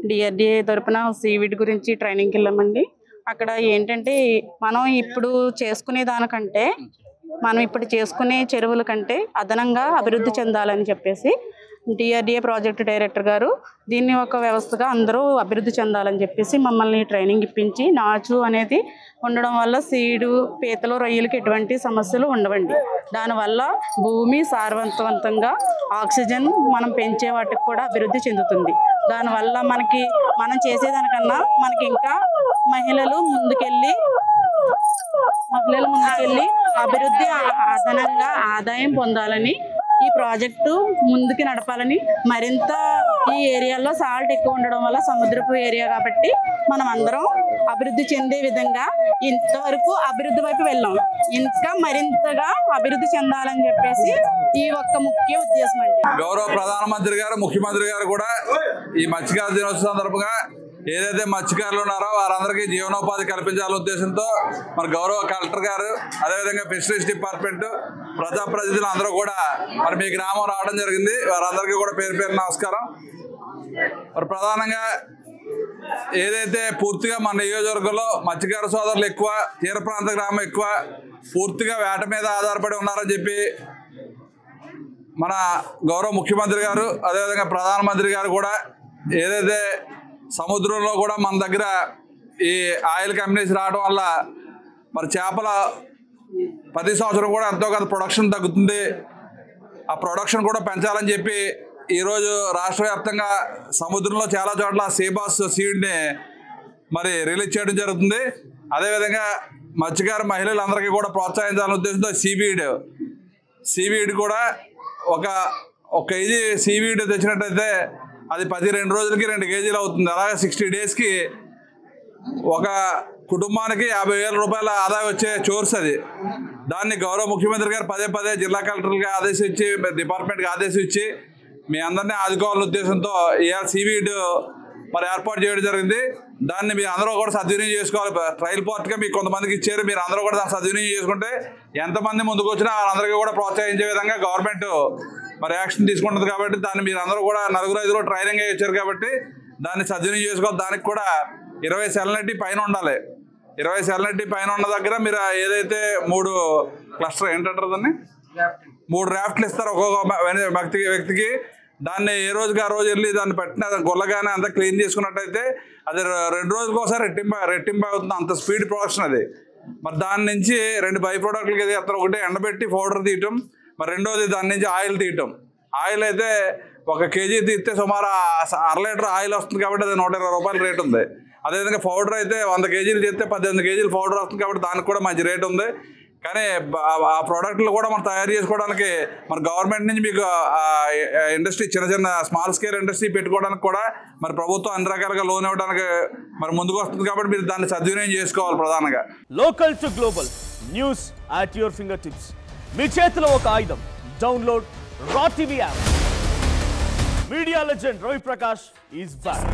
DRDA తరపున seaweed గురించి ట్రైనింగ్కి వెళ్ళామండి. అక్కడ ఏంటంటే మనం ఇప్పుడు చేసుకునే దానికంటే మనం ఇప్పుడు చేసుకునే చెరువుల కంటే అదనంగా అభివృద్ధి చెందాలని చెప్పేసి డిఆర్డిఏ ప్రాజెక్ట్ డైరెక్టర్ గారు దీన్ని ఒక వ్యవస్థగా అందరూ అభివృద్ధి చెందాలని చెప్పేసి మమ్మల్ని ట్రైనింగ్ ఇప్పించి నాచు అనేది ఉండడం వల్ల సీడు పీతలు రొయ్యలకి ఎటువంటి సమస్యలు ఉండవండి. దానివల్ల భూమి సారవంతవంతంగా ఆక్సిజన్ మనం పెంచే వాటికి కూడా అభివృద్ధి చెందుతుంది. దానివల్ల మనం చేసేదానికన్నా మనకి ఇంకా మహిళలు ముందుకెళ్ళి అభివృద్ధి అదనంగా ఆదాయం పొందాలని ఈ ప్రాజెక్టు ముందుకు నడపాలని మరింత ఈ ఏరియాలో సాల్ట్ ఎక్కువ ఉండడం వల్ల సముద్రపు ఏరియా కాబట్టి మనం అందరం అభివృద్ధి చెందే విధంగా ఇంతవరకు అభివృద్ధి వైపు వెళ్ళాం. ఇంకా మరింతగా అభివృద్ధి చెందాలని చెప్పేసి ఈ ఒక్క ముఖ్య ఉద్దేశం అండి. గౌరవ ప్రధానమంత్రి గారు ముఖ్యమంత్రి గారు కూడా ఈ మత్స్యకార దినోత్సవం సందర్భంగా ఏదైతే మత్స్యకారులు ఉన్నారో వారందరికీ జీవనోపాధి కల్పించాలనే ఉద్దేశంతో మన గౌరవ కలెక్టర్ గారు అదేవిధంగా ఫిషరీస్ డిపార్ట్మెంట్ ప్రజాప్రతినిధులు అందరూ కూడా మరి మీ గ్రామం రావడం జరిగింది. వారందరికీ కూడా పేరు పేరు నమస్కారం. మరి ప్రధానంగా ఏదైతే పూర్తిగా మన నియోజకవర్గంలో మత్స్యకార సోదరులు ఎక్కువ, తీర ప్రాంత గ్రామం ఎక్కువ, పూర్తిగా వేట మీద ఆధారపడి ఉన్నారని చెప్పి మన గౌరవ ముఖ్యమంత్రి గారు అదేవిధంగా ప్రధానమంత్రి గారు కూడా ఏదైతే సముద్రంలో కూడా మన దగ్గర ఈ ఆయిల్ కంపెనీస్ రావడం వల్ల మరి చేపల ప్రతి సంవత్సరం కూడా ఎంతో కొంత ప్రొడక్షన్ తగ్గుతుంది. ఆ ప్రొడక్షన్ కూడా పెంచాలని చెప్పి ఈరోజు రాష్ట్ర వ్యాప్తంగా సముద్రంలో చాలా చోట్ల సీబాస్ సీడ్ని మరి రిలీజ్ చేయడం జరుగుతుంది. అదేవిధంగా మత్స్యకార మహిళలందరికీ కూడా ప్రోత్సహించాలనే ఉద్దేశంతో సీవీడ్ కూడా ఒక కేజీ సీవీడ్ తెచ్చినట్టయితే అది 12 రోజులకి 2 కేజీలు అవుతుంది. అలాగే 60 డేస్కి ఒక కుటుంబానికి 50,000 రూపాయల ఆదాయం వచ్చే సోర్స్ అది. దాన్ని గౌరవ ముఖ్యమంత్రి గారు పదే జిల్లా కలెక్టర్గా ఆదేశించి డిపార్ట్మెంట్కి ఆదేశించి మీ అందరినీ ఆదుకోవాలనే ఉద్దేశంతో ఇవాళ సీవీడ్ మరి ఏర్పాటు చేయడం జరిగింది. దాన్ని మీరు అందరూ కూడా సద్వినియోగం చేసుకోవాలి. ట్రయల్ పార్ట్గా మీకు కొంతమందికి ఇచ్చారు, మీరు అందరూ కూడా దాన్ని సద్వినియోగం చేసుకుంటే ఎంతమంది ముందుకు వచ్చినా వాళ్ళందరికీ కూడా ప్రోత్సహించే విధంగా గవర్నమెంట్ మరి యాక్షన్ తీసుకుంటుంది. కాబట్టి దాన్ని మీరు అందరూ కూడా 4-5 ట్రైనింగ్ ఇచ్చారు కాబట్టి దాన్ని సద్వినియోగం చేసుకోవాలి. దానికి కూడా 20 సెలనెట్టి పైన ఉండాలి. 20 సెలనెట్టి పైన ఉన్న దగ్గర మీరు ఏదైతే 3 క్లస్టర్ ఏంటంటారు దాన్ని 3 ర్యాఫ్ట్లు ఇస్తారు ఒక్కొక్క వ్యక్తికి. దాన్ని ఏ రోజుకి ఆ రోజు వెళ్ళి దాన్ని పెట్టిన గొల్లగానే అంతా క్లీన్ చేసుకున్నట్టయితే అది 2 రోజులకు ఒకసారి రెట్టింపు అవుతుంది. అంత స్పీడ్ ప్రొడక్షన్ అది. మరి దాని నుంచి 2 బై ప్రోడక్ట్లకి ఎత్తారు. ఒకటి ఎండబెట్టి పౌడర్ తీయటం, మరి రెండోది దాని నుంచి ఆయిల్ తీయటం. ఆయిల్ అయితే 1 కేజీ తీస్తే సుమారు 1/2 లీటర్ ఆయిల్ వస్తుంది కాబట్టి అది 120 రూపాయల రేట్ ఉంది. అదేవిధంగా పౌడర్ అయితే 100 కేజీలు తీస్తే 18 కేజీలు పౌడర్ వస్తుంది కాబట్టి దానికి కూడా మంచి రేట్ ఉంది. కానీ ఆ ప్రోడక్ట్లు కూడా మనం తయారు చేసుకోవడానికి మన గవర్నమెంట్ నుంచి మీకు ఇండస్ట్రీ చిన్న స్మాల్ స్కేల్ ఇండస్ట్రీ పెట్టుకోవడానికి కూడా మరి ప్రభుత్వం అన్ని రకాలుగా లోన్ ఇవ్వడానికి మరి ముందుకు వస్తుంది కాబట్టి మీరు దాన్ని సద్వినియోగం చేసుకోవాలి. ప్రధానంగా local to global news at your fingertips. మీ చేతిలో ఒక ఆయుధం. Download Raw TV app. Media legend Ravi Prakash is back.